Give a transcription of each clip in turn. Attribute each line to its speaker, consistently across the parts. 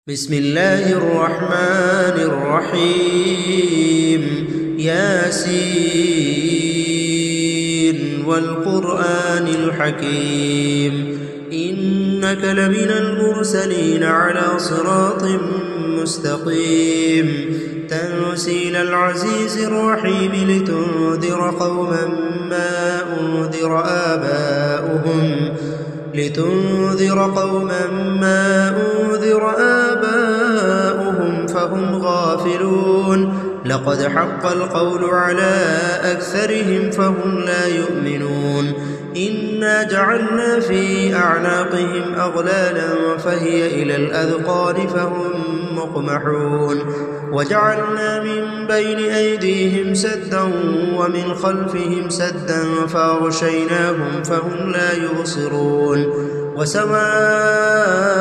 Speaker 1: بسم الله الرحمن الرحيم ياسين والقرآن الحكيم إنك لمن المرسلين على صراط مستقيم تنزيل العزيز الرحيم لتنذر قوما ما أنذر آباؤهم فهم غافلون لقد حق القول على أكثرهم فهم لا يؤمنون إنا جعلنا في أعناقهم أغلالا فهي إلى الأذقان فهم مقمحون وجعلنا من بين أيديهم سدا ومن خلفهم سدا فأغشيناهم فهم لا يبصرون وسواء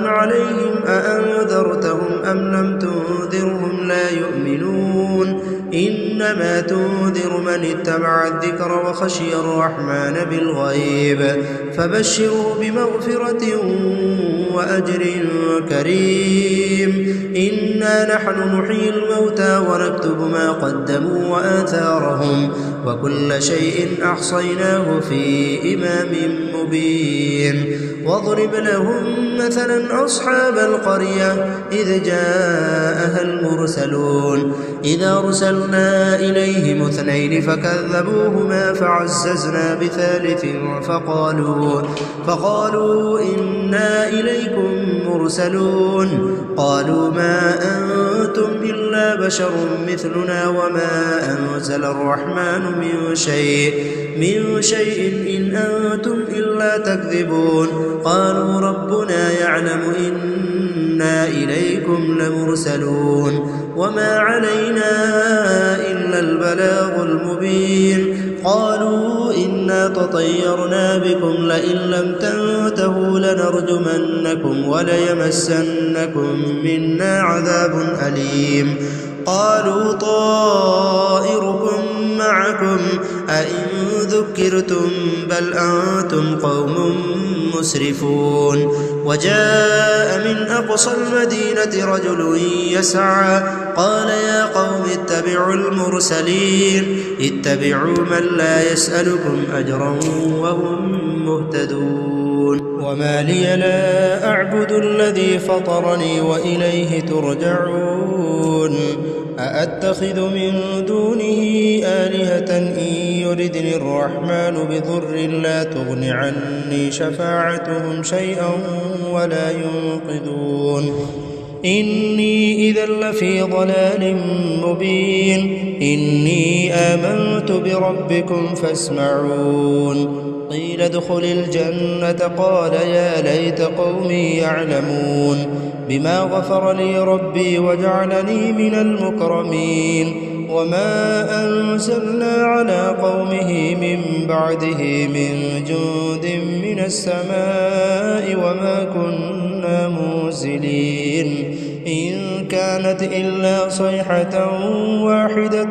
Speaker 1: عليهم أأنذرتهم أم لم تنذرهم لا يؤمنون إنما تنذر من اتبع الذكر وخشي الرحمن بالغيب فبشره بمغفرة وأجر كريم إنا نحن نحيي الموتى ونكتب ما قدموا وآثارهم وكل شيء أحصيناه في إمام مبين واضرب لهم مثلا أصحاب القرية إذ جاءها المرسلون إذا أرسلنا إليهم اثنين فكذبوهما فعززنا بثالث فقالوا إنا إليكم مرسلون قالوا ما أنتم إلا بشر مثلنا وما أنزل الرحمن من شيء إن أنتم إلا تكذبون قالوا ربنا يعلم إنا إليكم لمرسلون وما علينا إلا البلاغ المبين قالوا إنا تطيرنا بكم لئن لم تنتهوا لنرجمنكم وليمسنكم منا عذاب أليم قالوا طائركم معكم أئن ذكرتم بل أنتم قوم مسرفون وجاء من أقصى المدينة رجل يسعى قال يا قوم اتبعوا المرسلين اتبعوا من لا يسألكم أجرا وهم مهتدون وما لي لا أعبد الذي فطرني وإليه ترجعون أأتخذ من دونه آلهة إن يردني الرحمن بضر لا تغن عني شفاعتهم شيئا ولا ينقذون إني إذا لفي ضلال مبين إني آمنت بربكم فاسمعون قيل ادخل الجنة قال يا ليت قومي يعلمون بما غفر لي ربي وجعلني من المكرمين وما أنزلنا على قومه من بعده من جند من السماء وما كنا منزلين إن كانت إلا صيحة واحدة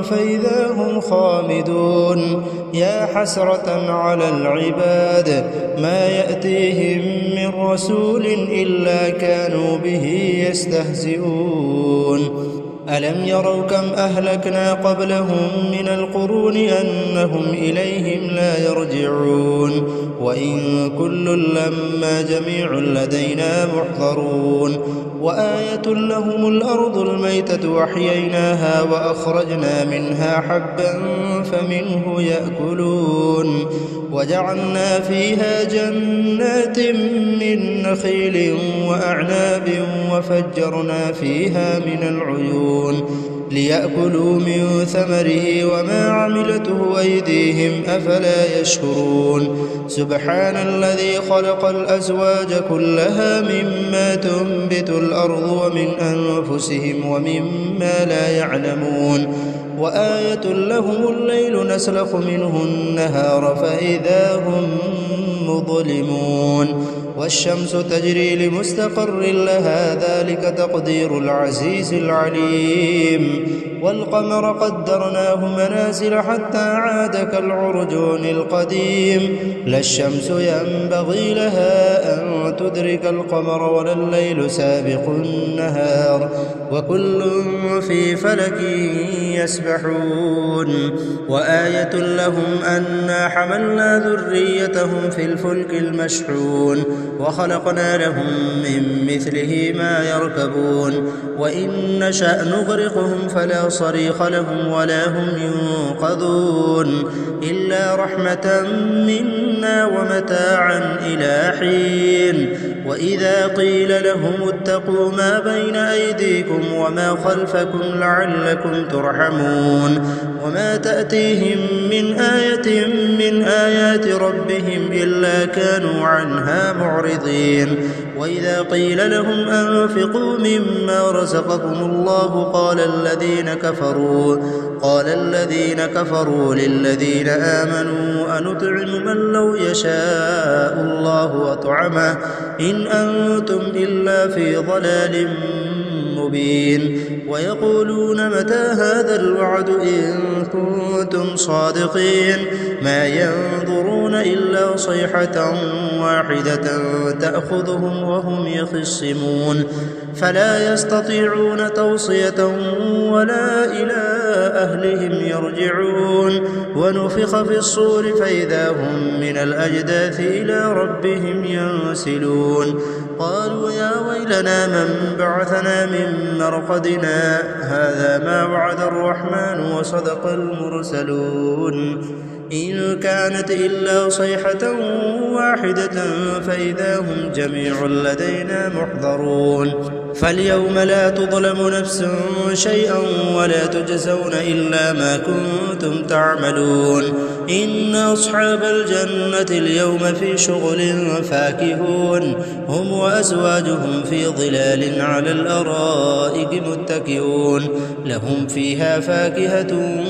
Speaker 1: فإذا هم خامدون يا حسرة على العباد ما يأتيهم من رسول إلا كانوا به يستهزئون ألم يروا كم أهلكنا قبلهم من القرون أنهم إليهم لا يرجعون وإن كل لما جميع لدينا محضرون وآية لهم الأرض الميتة وأحييناها وأخرجنا منها حبا فمنه يأكلون وجعلنا فيها جنات من نخيل وأعناب وفجرنا فيها من العيون ليأكلوا من ثمره وما عملته أيديهم أفلا يشكرون سبحان الذي خلق الأزواج كلها مما تنبت الأرض ومن أنفسهم ومما لا يعلمون وآية لهم الليل نسلخ منه النهار فإذا هم مظلمون والشمس تجري لمستقر لها ذلك تقدير العزيز العليم والقمر قدرناه منازل حتى عاد كالعرجون القديم لا الشمس ينبغي لها أن تدرك القمر ولا الليل سابق النهار وكل في فلك يسبحون وآية لهم أنا حملنا ذريتهم في الفلك المشحون وخلقنا لهم من مثله ما يركبون وإن نشأ نغرقهم فلا صريخ لهم ولا هم ينقذون إلا رحمة منا ومتاعا إلى حين وإذا قيل لهم اتقوا ما بين أيديكم وما خلفكم لعلكم ترحمون وما تأتيهم من آية من آيات ربهم إلا كانوا عنها معرضين وإذا قيل لهم أنفقوا مما رزقكم الله قال الذين كفروا للذين آمنوا أنطعم من لو يشاء الله أطعمه إن أنتم إلا في ضلال مبين ويقولون متى هذا الوعد إن كنتم صادقين ما ينظرون إلا صيحة واحدة تأخذهم وهم يخصمون فلا يستطيعون توصية ولا إلى أهلهم يرجعون ونفخ في الصور فإذا هم من الأجداث إلى ربهم ينسلون قالوا يا ويلنا من بعثنا من مرقدنا هذا ما وعد الرحمن وصدق المرسلون إن كانت إلا صيحة واحدة فإذا هم جميع لدينا محضرون فاليوم لا تظلم نفس شيئا ولا تجزون إلا ما كنتم تعملون إن أصحاب الجنة اليوم في شغل فاكهون هم وأزواجهم في ظلال على الأرائك متكئون لهم فيها فاكهة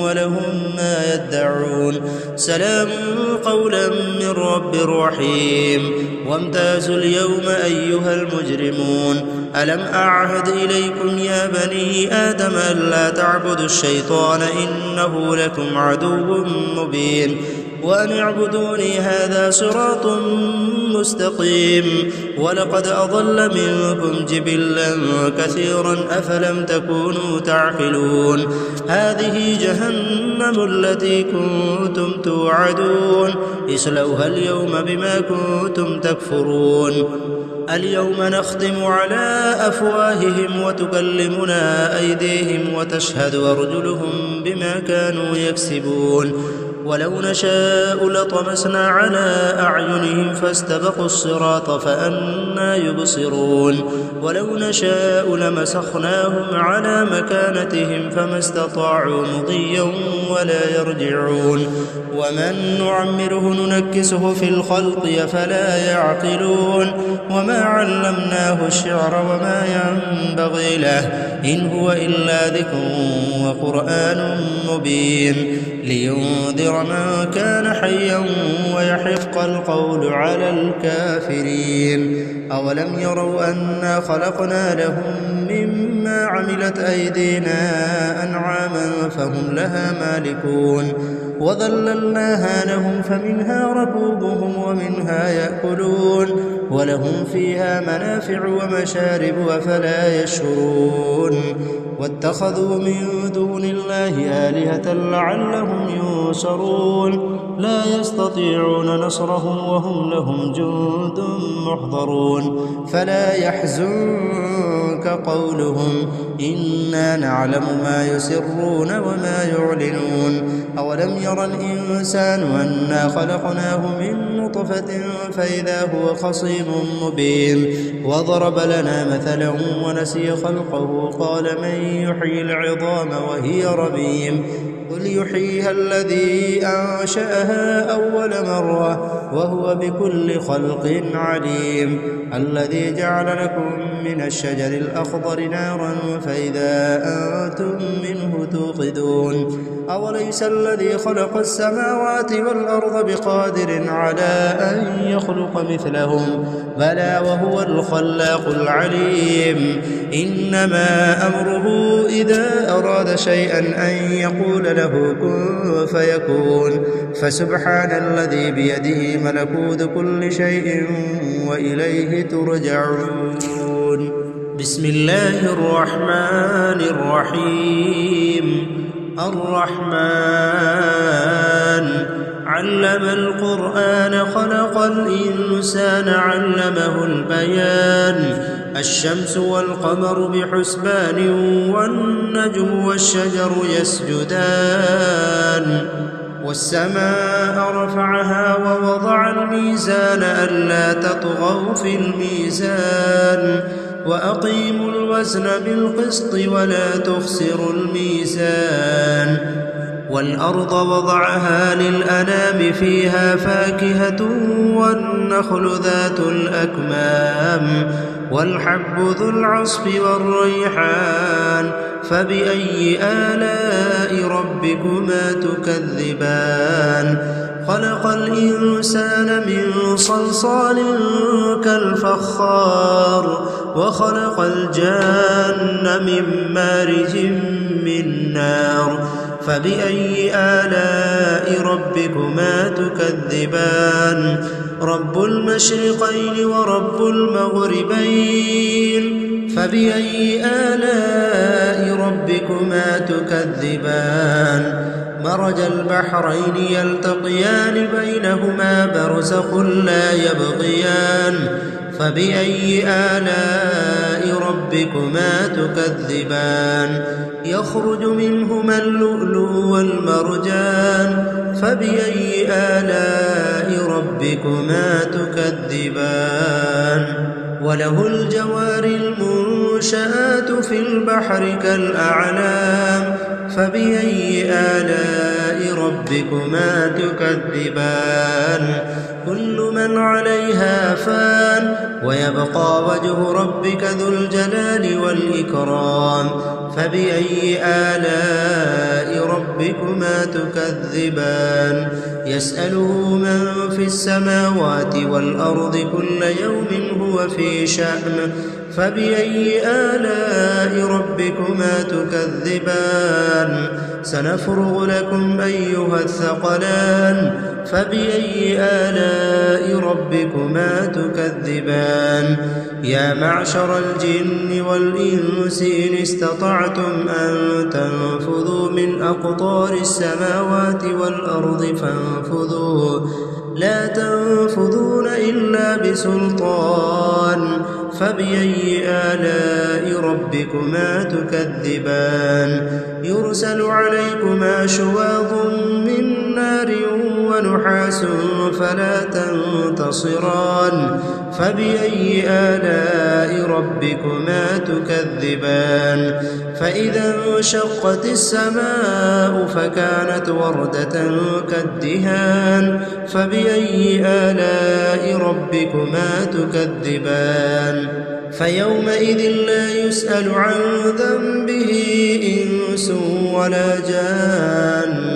Speaker 1: ولهم ما يدعون سلام قولا من رب رحيم وامتازوا اليوم أيها المجرمون ألم أعهد إليكم يا بني آدم ألا تعبدوا الشيطان إنه لكم عدو مبين وأن اعبدوني هذا صراط مستقيم ولقد أضل منكم جبلا كثيرا أفلم تكونوا تعقلون هذه جهنم التي كنتم توعدون اصلوها اليوم بما كنتم تكفرون اليوم نختم على أفواههم وتكلمنا أيديهم وتشهد أرجلهم بما كانوا يكسبون ولو نشاء لطمسنا على أعينهم فاستبقوا الصراط فأنى يبصرون ولو نشاء لمسخناهم على مكانتهم فما استطاعوا مضيا ولا يرجعون ومن نعمره ننكسه في الخلق أفلا يعقلون وما علمناه الشعر وما ينبغي له إن هو إلا ذكر وقرآن مبين لينذر من كان حيا ويحق القول على الكافرين أولم يروا أنا خلقنا لهم مما عملت أيدينا أنعاما فهم لها مالكون وذللناها لهم فمنها ركوبهم ومنها يأكلون ولهم فيها منافع ومشارب أفلا يشعرون واتخذوا من دون الله آلهة لعلهم ينصرون لا يستطيعون نصرهم وهم لهم جند محضرون فلا يحزنك قولهم إنا نعلم ما يسرون وما يعلنون أولم يرى الإنسان أنا خلقناه من نطفة فإذا هو خصيم مبين وضرب لنا مثلا ونسي خلقه قال من يحيي العظام وهي رميم قل يحييها الذي أنشأها أول مرة وهو بكل خلق عليم الذي جعل لكم من الشجر الأخضر نارا فإذا أنتم منه توقدون أوليس الذي خلق السماوات والأرض بقادر على أن يخلق مثلهم بلى وهو الخلاق العليم إنما أمره إذا أراد شيئا أن يقول له كن فيكون فسبحان الذي بيده ملكوت كل شيء وإليه ترجعون بسم الله الرحمن الرحيم الرحمن علم القرآن خلق الإنسان علمه البيان الشمس والقمر بحسبان والنجم والشجر يسجدان والسماء رفعها ووضع الميزان ألا تطغوا في الميزان وأقيموا الوزن بالقسط ولا تخسروا الميزان والأرض وضعها للأنام فيها فاكهة والنخل ذات الأكمام والحب ذو العصف والريحان فبأي آلاء ربكما تكذبان خلق الإنسان من صلصال كالفخار وخلق الجان من مارج من نار فبأي آلاء ربكما تكذبان رب المشرقين ورب المغربين فبأي آلاء ربكما تكذبان مرج البحرين يلتقيان بينهما برزخ لا يبغيان فبأي آلاء ربكما تكذبان يخرج منهما اللؤلؤ والمرجان فبأي آلاء ربكما تكذبان وله الجوار المنشآت في البحر كالأعلام فبأي آلاء ربكما تكذبان كل من عليها فان ويبقى وجه ربك ذو الجلال والإكرام فبأي آلاء ربكما تكذبان يسأله من في السماوات والأرض كل يوم هو في شأن فبأي آلاء ربكما تكذبان سنفرغ لكم أيها الثقلان فبأي آلاء ربكما تكذبان يا معشر الجن والإنس إن استطعتم أن تنفذوا من أقطار السماوات والأرض فانفذوا لا تنفذون إلا بسلطان فبأي آلاء ربكما تكذبان يرسل عليكما شواظ من نار ونحاس فلا تنتصران فبأي آلاء ربكما تكذبان فإذا انشقت السماء فكانت وردة كالدهان فبأي آلاء ربكما تكذبان فيومئذ لا يسأل عن ذنبه إنس ولا جان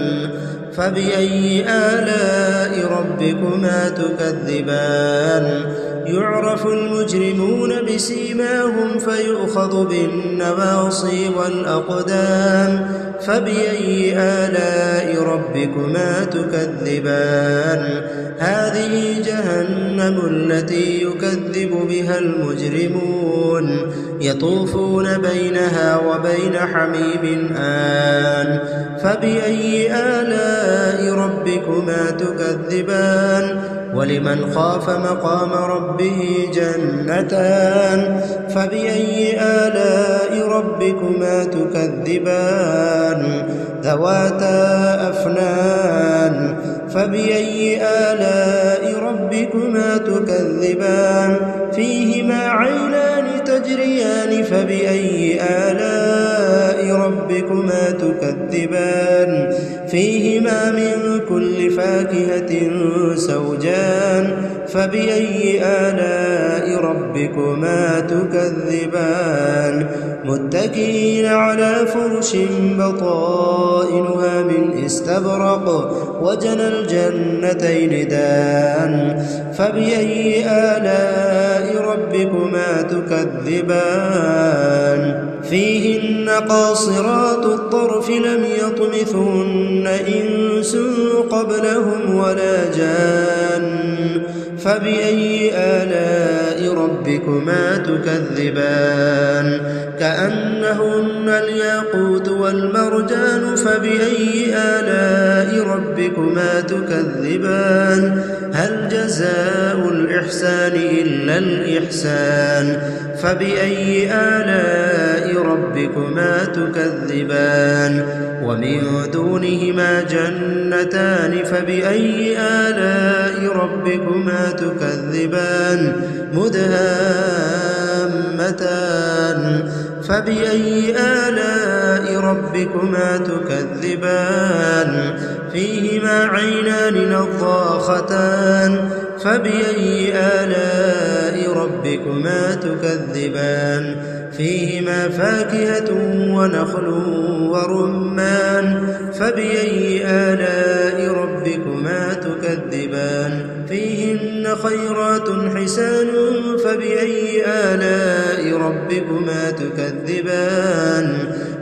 Speaker 1: فبأي آلاء ربكما تكذبان يعرف المجرمون بسيماهم فيؤخذ بالنواصي والأقدام فبأي آلاء ربكما تكذبان هذه جهنم التي يكذب بها المجرمون يطوفون بينها وبين حميم آن فبأي آلاء ربكما تكذبان ولمن خاف مقام ربه جنتان فبأي آلاء ربكما تكذبان ذواتا أفنان فبأي آلاء ربكما تكذبان فيهما عينان تجريان فبأي آلاء ربكما تكذبان فيهما من كل فاكهة زوجان فبأي آلاء ربكما تكذبان متكئين على فرش بطائنها من استبرق وجنى الجنتين دان فبأي آلاء ربكما تكذبان فيهن قاصرات الطرف لم يطمثهن إنس قبلهم ولا جان فبأي آلاء ربكما تكذبان كأنهن الياقوت والمرجان فبأي آلاء ربكما تكذبان هل جزاء الإحسان إلا الإحسان فبأي آلاء ربكما تكذبان ومن دونهما جنتان فبأي آلاء ربكما تكذبان مدهامتان فبأي آلاء ربكما تكذبان فيهما عينان نضاختان فبأي آلاء ربكما تكذبان فيهما فاكهة ونخل ورمان فبأي آلاء ربكما تكذبان فيهن خيرات حسان فبأي آلاء ربكما تكذبان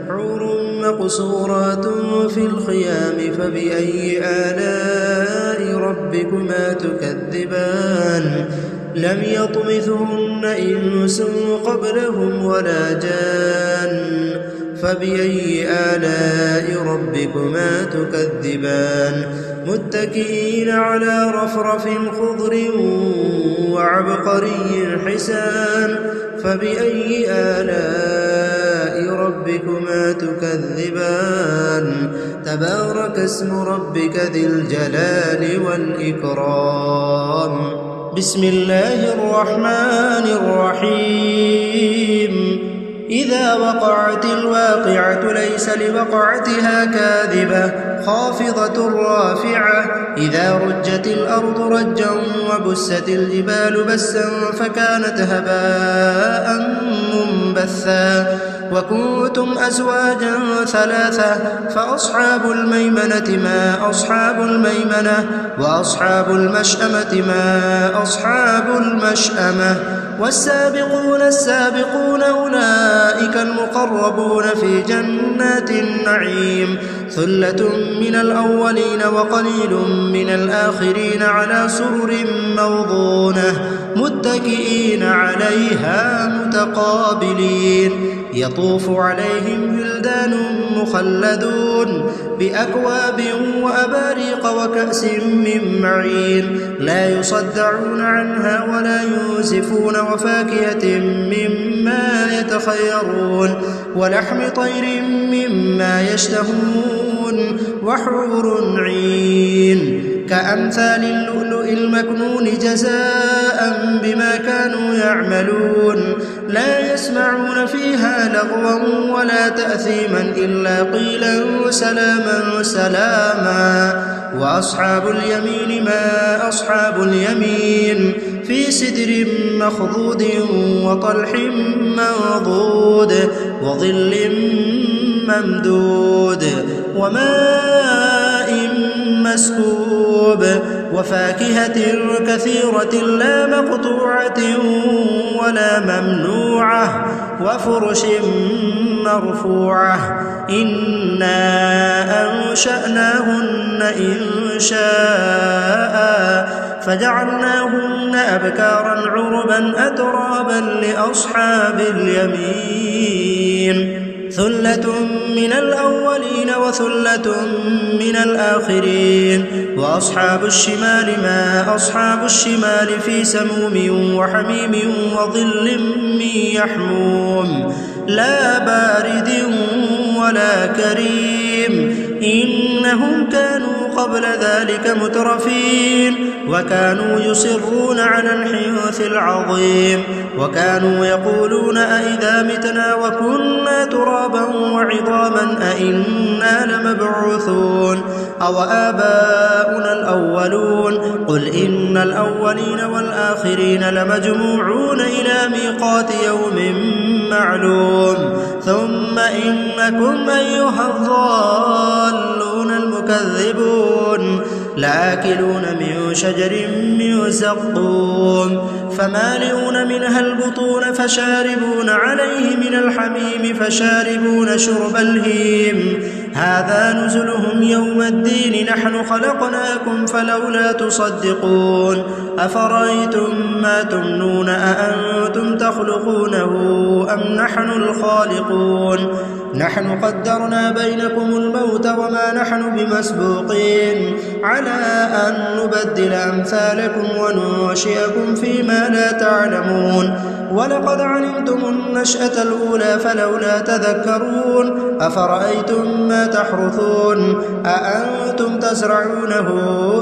Speaker 1: حور مقصورات في الخيام فبأي آلاء ربكما تكذبان لم يطمثهن إنس قبلهم ولا جان فبأي آلاء ربكما تكذبان متكئين على رفرف خضر وعبقري حسان فبأي آلاء ربكما تكذبان تبارك اسم ربك ذي الجلال والإكرام بسم الله الرحمن الرحيم إذا وقعت الواقعة ليس لوقعتها كاذبة خافضة رافعة إذا رجت الأرض رجا وبست الجبال بسا فكانت هباء منبثا وكنتم أزواجا ثلاثة فأصحاب الميمنة ما أصحاب الميمنة وأصحاب المشأمة ما أصحاب المشأمة والسابقون السابقون أولئك المقربون في جنات النعيم ثلة من الأولين وقليل من الآخرين على سرر موضونة متكئين عليها متقابلين يطوف عليهم ولدان مخلدون بأكواب وأباريق وكأس من معين لا يصدعون عنها ولا ينزفون وفاكهة مما يتخيرون ولحم طير مما يشتهون وحور عين كأمثال اللؤلؤ المكنون جزاء بما كانوا يعملون لا يسمعون فيها لغوا ولا تأثيما إلا قيلا سلاما سلاما وأصحاب اليمين ما أصحاب اليمين في سدر مخضود وطلح منضود وظل ممدود وماء مسكوب وفاكهة كثيرة لا مقطوعة ولا ممنوعة وفرش مرفوعة إنا أنشأناهن إنشاء فجعلناهن أبكارا عربا أترابا لأصحاب اليمين ثلة من الأولين وثلة من الآخرين وأصحاب الشمال ما أصحاب الشمال في سموم وحميم وظل من يحموم لا بارد ولا كريم إنهم كانوا قبل ذلك مترفين وكانوا يصرون على الحنث العظيم وكانوا يقولون أئذا متنا وكنا ترابا وعظاما أئنا لمبعوثون أو آباؤنا الأولون قل إن الأولين والآخرين لمجموعون إلى ميقات يوم معلوم ثم إنكم أيها الضالون المكذبون لآكلون من شجر من زقوم فمالئون منها البطون فشاربون عليه من الحميم فشاربون شرب الهيم هذا نزلهم يوم الدين نحن خلقناكم فلولا تصدقون أفرأيتم ما تمنون أأنتم تخلقونه أم نحن الخالقون نحن قدرنا بينكم الموت وما نحن بمسبوقين على أن نبدل أمثالكم وننشئكم فيما لا تعلمون ولقد علمتم النشأة الأولى فلولا تذكرون أفرأيتم ما تحرثون أأنتم تزرعونه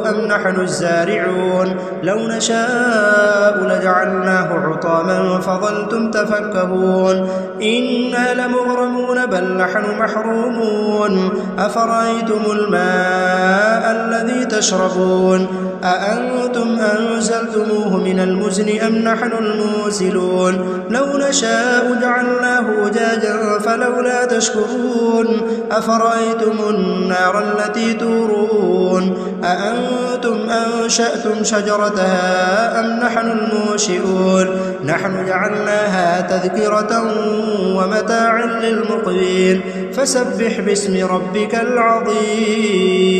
Speaker 1: أم نحن الزارعون لو نشاء لجعلناه حطاما فظلتم تفكهون إنا لمغرمون بل نحن محرومون أفرأيتم الماء الذي تشربون أأنتم أنزلتموه من المزن أم نحن المنزلون لو نشاء جعلناه أجاجا فلولا تشكرون أفرأيتم النار التي تورون أأنتم أنشأتم شجرتها أم نحن المنشئون نحن جعلناها تذكرة ومتاعا للمقوين فسبح باسم ربك العظيم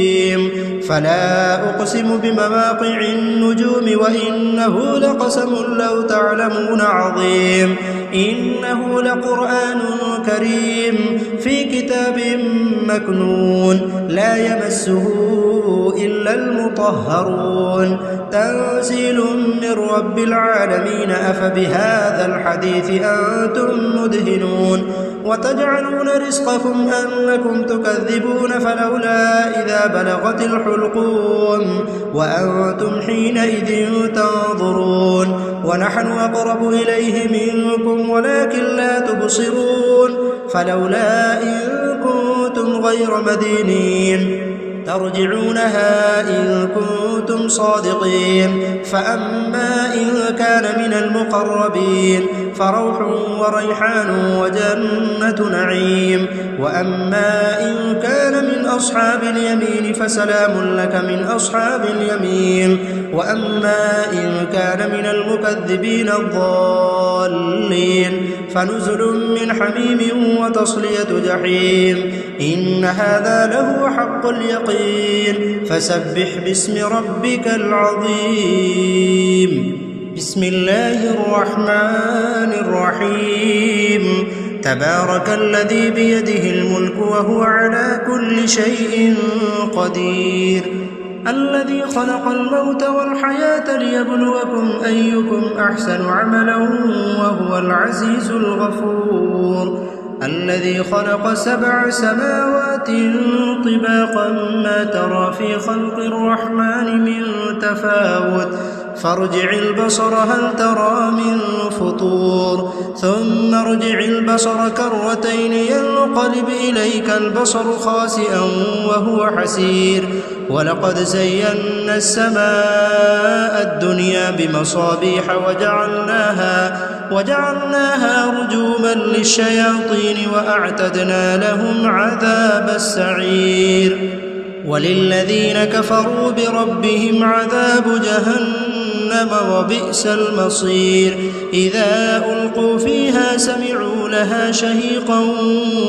Speaker 1: فلا أقسم بمواقع النجوم وإنه لقسم لو تعلمون عظيم إنه لقرآن كريم في كتاب مكنون لا يمسه إلا المطهرون تنزيل من رب العالمين أفبهذا الحديث أنتم مدهنون وتجعلون رزقكم أنكم تكذبون فلولا إذا بلغت الحلقوم وأنتم حينئذ تنظرون ونحن أقرب إليه منكم ولكن لا تبصرون فلولا إن كنتم غير مدينين ترجعونها إن كنتم صادقين فأما إن كان من المقربين فروح وريحان وجنة نعيم وأما إن كان من أصحاب اليمين فسلام لك من أصحاب اليمين وأما إن كان من المكذبين الضالين فنزل من حميم وتصلية جحيم إن هذا لهو حق اليقين فسبح باسم ربك العظيم بسم الله الرحمن الرحيم تبارك الذي بيده الملك وهو على كل شيء قدير الذي خلق الموت والحياة ليبلوكم أيكم أحسن عملا وهو العزيز الغفور الذي خلق 7 سماوات طباقا ما ترى في خلق الرحمن من تفاوت فارجع البصر هل ترى من فطور ثم ارجع البصر كرتين ينقلب إليك البصر خاسئا وهو حسير ولقد زينا السماء الدنيا بمصابيح وجعلناها رجوما للشياطين وأعتدنا لهم عذاب السعير وللذين كفروا بربهم عذاب جهنم وبئس المصير إذا ألقوا فيها سمعوا لها شهيقا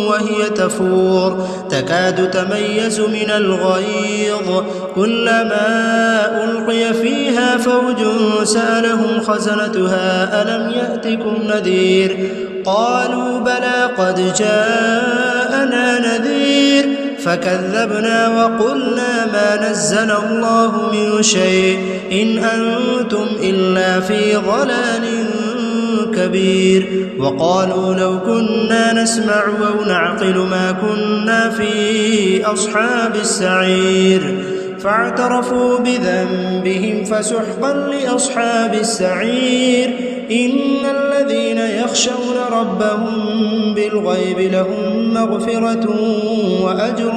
Speaker 1: وهي تفور تكاد تميز من الغيظ كلما ألقي فيها فوج سألهم خزنتها ألم يأتكم نذير قالوا بلى قد جاءنا نذير فكذبنا وقلنا ما نزل الله من شيء إن أنتم إلا في ضلال كبير وقالوا لو كنا نسمع أو نعقل ما كنا في أصحاب السعير فاعترفوا بذنبهم فسحقا لأصحاب السعير إن الذين يخشون ربهم بالغيب لهم مغفرة وأجر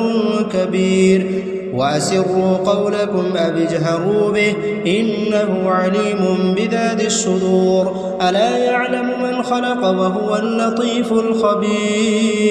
Speaker 1: كبير وأسروا قولكم أو اجهروا به إنه عليم بذات الصدور ألا يعلم من خلق وهو اللطيف الخبير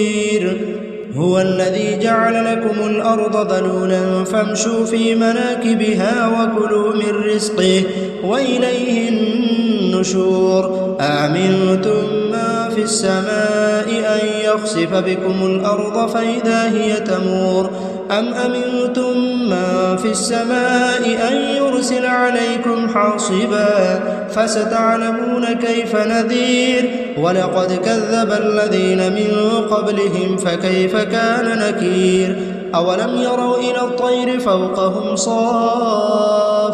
Speaker 1: هو الذي جعل لكم الأرض ذلولا فامشوا في مناكبها وكلوا من رزقه وإليه النشور أأمنتم ما في السماء أن يخسف بكم الأرض فإذا هي تمور أم أمنتم ما في السماء أن يرسل عليكم حاصبا فستعلمون كيف نذير ولقد كذب الذين من قبلهم فكيف كان نكير أولم يروا إلى الطير فوقهم صافات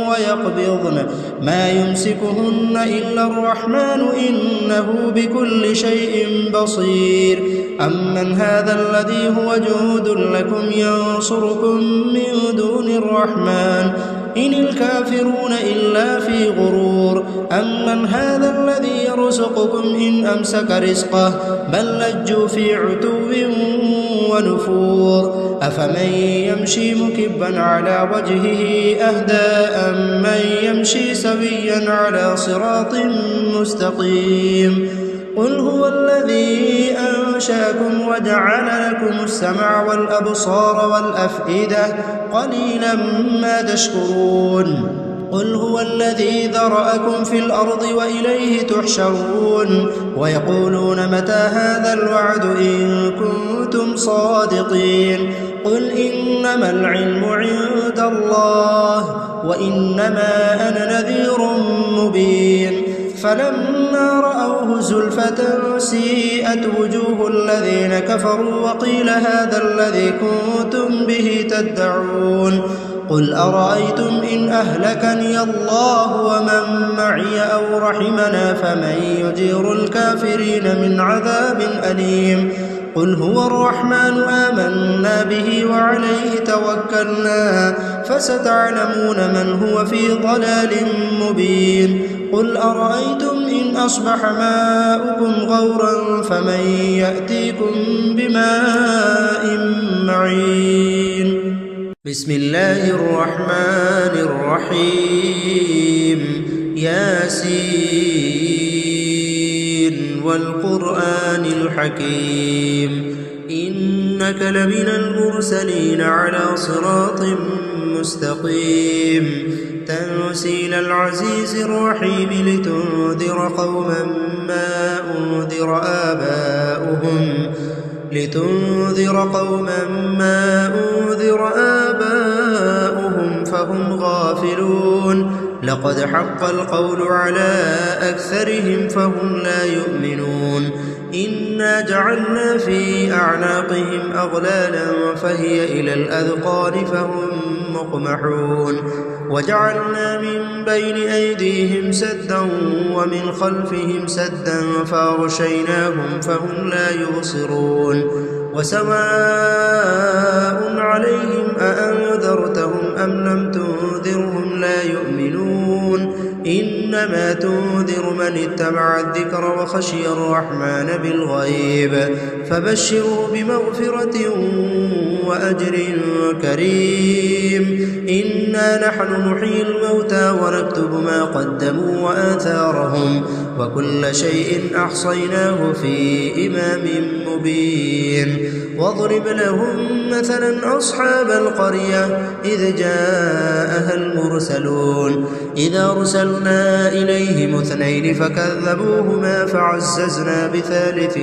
Speaker 1: ويقبضن ما يمسكهن إلا الرحمن إنه بكل شيء بصير أمن هذا الذي هو جند لكم ينصركم من دون الرحمن إن الكافرون إلا في غرور أمن هذا الذي يرزقكم إن أمسك رزقه بل لجوا في عتو ونفور أفمن يمشي مكبا على وجهه أهدى أم من يمشي سويا على صراط مستقيم قل هو الذي أنشأكم وجعل لكم السمع والأبصار والأفئدة قليلا ما تشكرون قل هو الذي ذرأكم في الأرض وإليه تحشرون ويقولون متى هذا الوعد إن كنتم صادقين قل إنما العلم عند الله وإنما أنا نذير مبين فلما رأوه زلفة سيئت وجوه الذين كفروا وقيل هذا الذي كنتم به تدعون قل أرأيتم إن أهلكني الله ومن معي أو رحمنا فمن يجير الكافرين من عذاب أليم قل هو الرحمن آمنا به وعليه توكلنا فستعلمون من هو في ضلال مبين قل أرأيتم إن أصبح ماؤكم غورا فمن يأتيكم بماء معين بسم الله الرحمن الرحيم ياسين والقرآن الحكيم إنك لمن المرسلين على صراط مستقيم تنزيل العزيز الرحيم لتنذر قوما ما أنذر آباؤهم فهم غافلون لقد حق القول على أكثرهم فهم لا يؤمنون إنا جعلنا في أعناقهم أغلالا فهي إلى الأذقان فهم مقمحون وجعلنا من بين أيديهم سدا ومن خلفهم سدا فأغشيناهم فهم لا يبصرون وسواء عليهم أأنذرتهم أم لم تنذرهم لا يؤمنون إنما تنذر من اتبع الذكر وخشي الرحمن بالغيب فبشره بمغفرة وأجر كريم إنا نحن نحيي الموتى ونكتب ما قدموا وآثارهم وكل شيء أحصيناه في إمام مبين واضرب لهم مثلا أصحاب القرية إذ جاءها المرسلون إذا أرسلنا إليهم 2 فكذبوهما فعززنا بثالث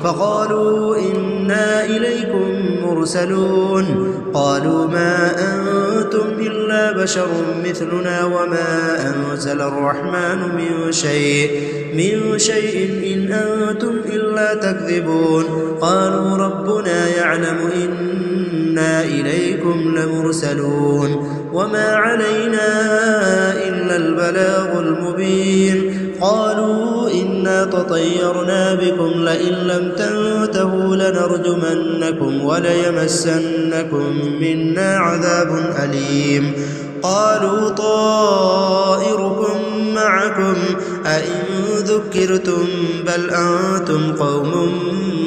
Speaker 1: فقالوا إنا إليكم مرسلون قالوا ما أنتم إلا بشر مثلنا وما أنزل الرحمن من شيء إن أنتم إلا تكذبون قالوا ربنا يعلم إنا إليكم لمرسلون وما علينا إلا البلاغ المبين قالوا إنا تطيرنا بكم لئن لم تنتهوا لنرجمنكم وليمسنكم منا عذاب أليم قالوا طائركم معكم أئن ذكرتم بل أنتم قوم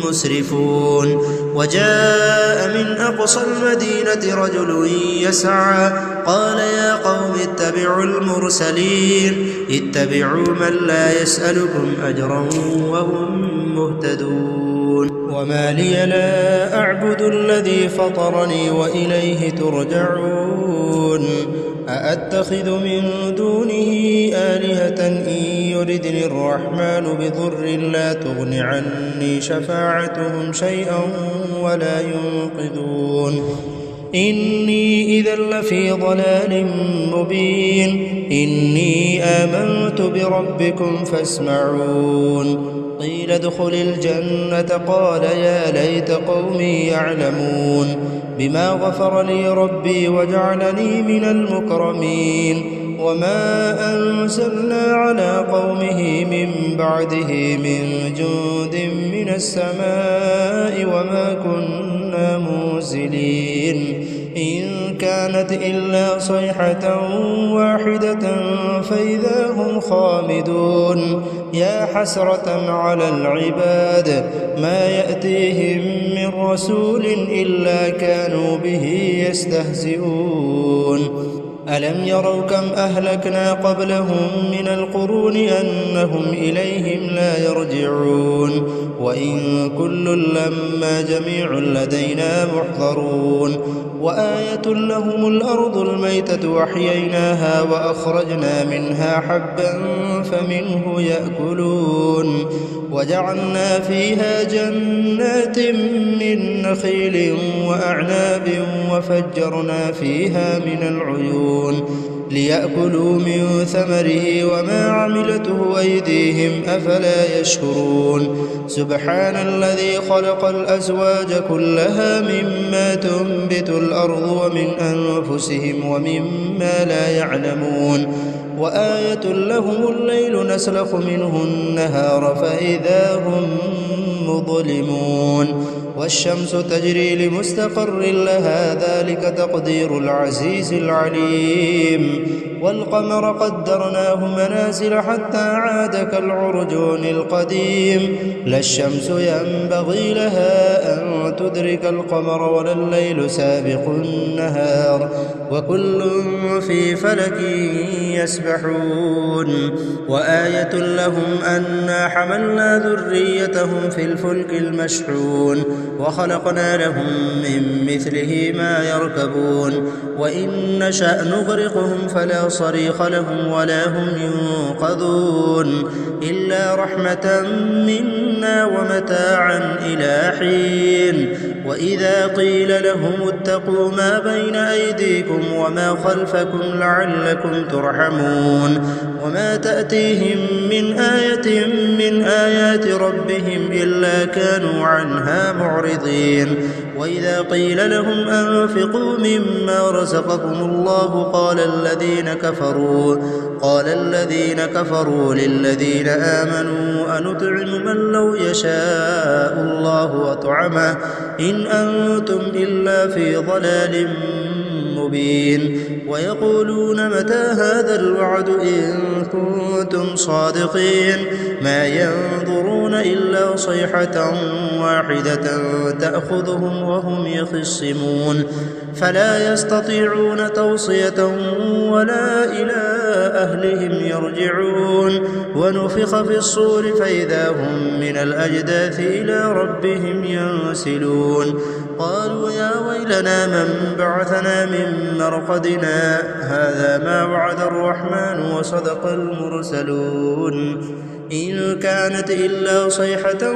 Speaker 1: مسرفون وجاء من أقصى المدينة رجل يسعى قال يا قوم اتبعوا المرسلين اتبعوا من لا يسألكم أجرا وهم مهتدون وما لي لا أعبد الذي فطرني وإليه ترجعون أأتخذ من دونه آلهة إن يردني الرحمن بضر لا تغن عني شفاعتهم شيئا ولا ينقذون إني إذا لفي ضلال مبين إني آمنت بربكم فاسمعون قيل ادخل الجنة قال يا ليت قومي يعلمون بما غفر لي ربي وجعلني من المكرمين وما أنزلنا على قومه من بعده من جند من السماء وما كنا منزلين إن كانت إلا صيحة واحدة فإذا هم خامدون يا حسرة على العباد ما يأتيهم من رسول إلا كانوا به يستهزئون ألم يروا كم أهلكنا قبلهم من القرون أنهم إليهم لا يرجعون وإن كل لما جميع لدينا محضرون وآية لهم الأرض الميتة وأحييناها وأخرجنا منها حبا فمنه يأكلون وجعلنا فيها جنات من نخيل وأعناب وفجرنا فيها من العيون ليأكلوا من ثمره وما عملته أيديهم أفلا يشكرون سبحان الذي خلق الأزواج كلها مما تنبت الأرض ومن أنفسهم ومما لا يعلمون وآية لهم الليل نسلخ منه النهار فإذا هم مظلمون والشمس تجري لمستقر لها ذلك تقدير العزيز العليم والقمر قدرناه منازل حتى عاد كالعرجون القديم لا الشمس ينبغي لها أن تدرك القمر ولا الليل سابق النهار وكل في فلك يسبحون وآية لهم أنا حملنا ذريتهم في الفلك المشحون وخلقنا لهم من مثله ما يركبون وإن نشأ نغرقهم فلا صريخ لهم ولا هم ينقذون إلا رحمة منا ومتاعا إلى حين وإذا قيل لهم اتقوا ما بين أيديكم وما خلفكم لعلكم ترحمون وما تأتيهم من آية من آيات ربهم إلا كانوا عنها معرضين وإذا قيل لهم أنفقوا مما رزقكم الله قال الذين كفروا للذين آمنوا أنطعم من لو يشاء الله أطعمه إن أنتم إلا في ضلال مبين ويقولون متى هذا الوعد إن كنتم صادقين ما ينظرون إلا صيحة واحدة تأخذهم وهم يخصمون فلا يستطيعون توصية ولا إلى أهلهم يرجعون ونفخ في الصور فإذا هم من الأجداث إلى ربهم ينسلون قالوا يا ويلنا من بعثنا من مرقدنا هذا ما وعد الرحمن وصدق المرسلون إن كانت إلا صيحة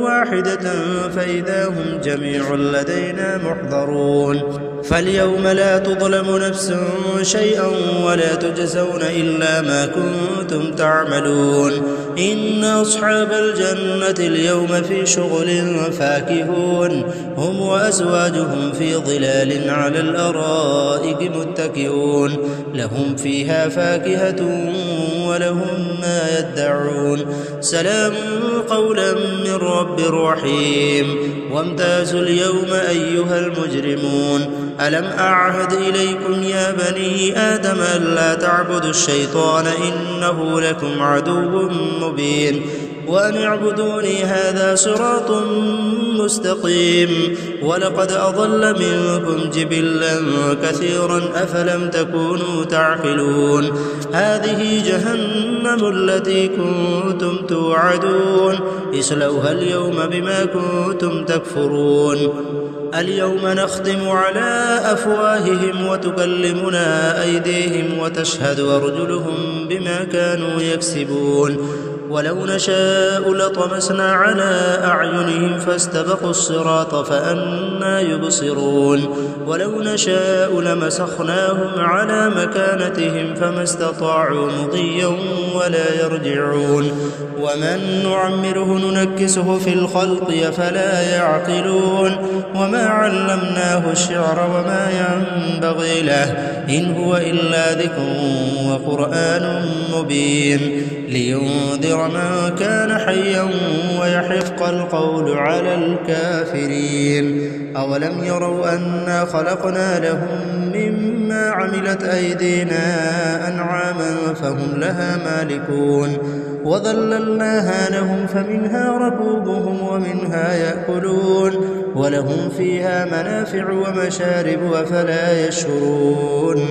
Speaker 1: واحدة فإذا هم جميع لدينا محضرون فاليوم لا تظلم نفس شيئا ولا تجزون إلا ما كنتم تعملون إن أصحاب الجنة اليوم في شغل فاكهون هم وأزواجهم في ظلال على الأرائك متكئون لهم فيها فاكهة ولهم ما يدعون سلام قولا من رب رحيم وامتازوا اليوم أيها المجرمون ألم أعهد إليكم يا بني آدم ألا تعبدوا الشيطان إنه لكم عدو مبين وأن اعبدوني هذا صراط مستقيم ولقد أضل منكم جبلا كثيرا أفلم تكونوا تعقلون هذه جهنم التي كنتم توعدون اصلوها اليوم بما كنتم تكفرون اليوم نختم على أفواههم وتكلمنا أيديهم وتشهد أرجلهم بما كانوا يكسبون ولو نشاء لطمسنا على أعينهم فاستبقوا الصراط فأنى يبصرون ولو نشاء لمسخناهم على مكانتهم فما استطاعوا مضيا ولا يرجعون ومن نعمره ننكسه في الخلق أفلا يعقلون وما علمناه الشعر وما ينبغي له إن هو إلا ذكر وقرآن مبين لينذر من كان حيا ويحق القول على الكافرين أولم يروا أنا خلقنا لهم مما عملت أيدينا أنعاما فهم لها مالكون وذللناها لهم فمنها ركوبهم ومنها يأكلون ولهم فيها منافع ومشارب أفلا يشكرون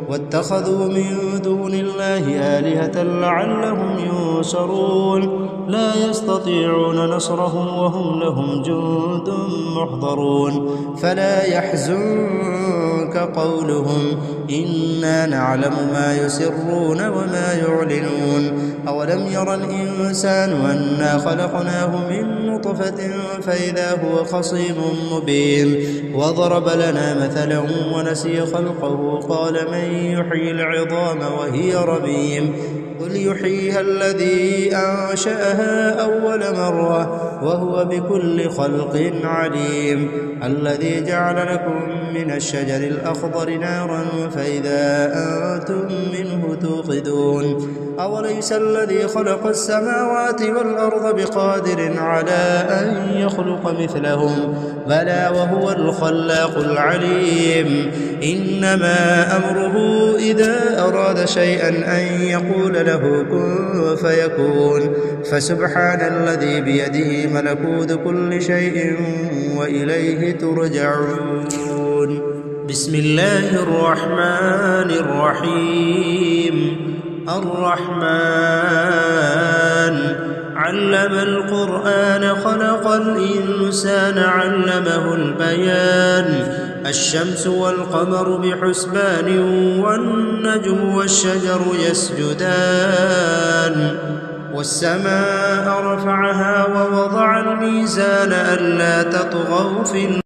Speaker 1: واتخذوا من دون الله آلهة لعلهم ينصرون لا يستطيعون نصرهم وهم لهم جند محضرون فلا يحزنك قولهم إنا نعلم ما يسرون وما يعلنون أولم يرى الإنسان أنا خلقناه من نطفة فإذا هو خصيم مبين وضرب لنا مثلا ونسي خلقه قال من يحيي العظام وهي رميم قل يحييها الذي أنشأها أول مرة وهو بكل خلق عليم الذي جعل لكم من الشجر الأخضر نارا فإذا أنتم منه توقدون أوليس الذي خلق السماوات والأرض بقادر على أن يخلق مثلهم بلى وهو الخلاق العليم إنما أمره إذا أراد شيئا أن يقول له كن فيكون فسبحان الذي بيده ملكوت كل شيء وإليه ترجعون بسم الله الرحمن الرحيم الرحمن علم القرآن خلق الإنسان علمه البيان الشمس والقمر بحسبان والنجم والشجر يسجدان والسماء رفعها ووضع الميزان ألا تطغوا في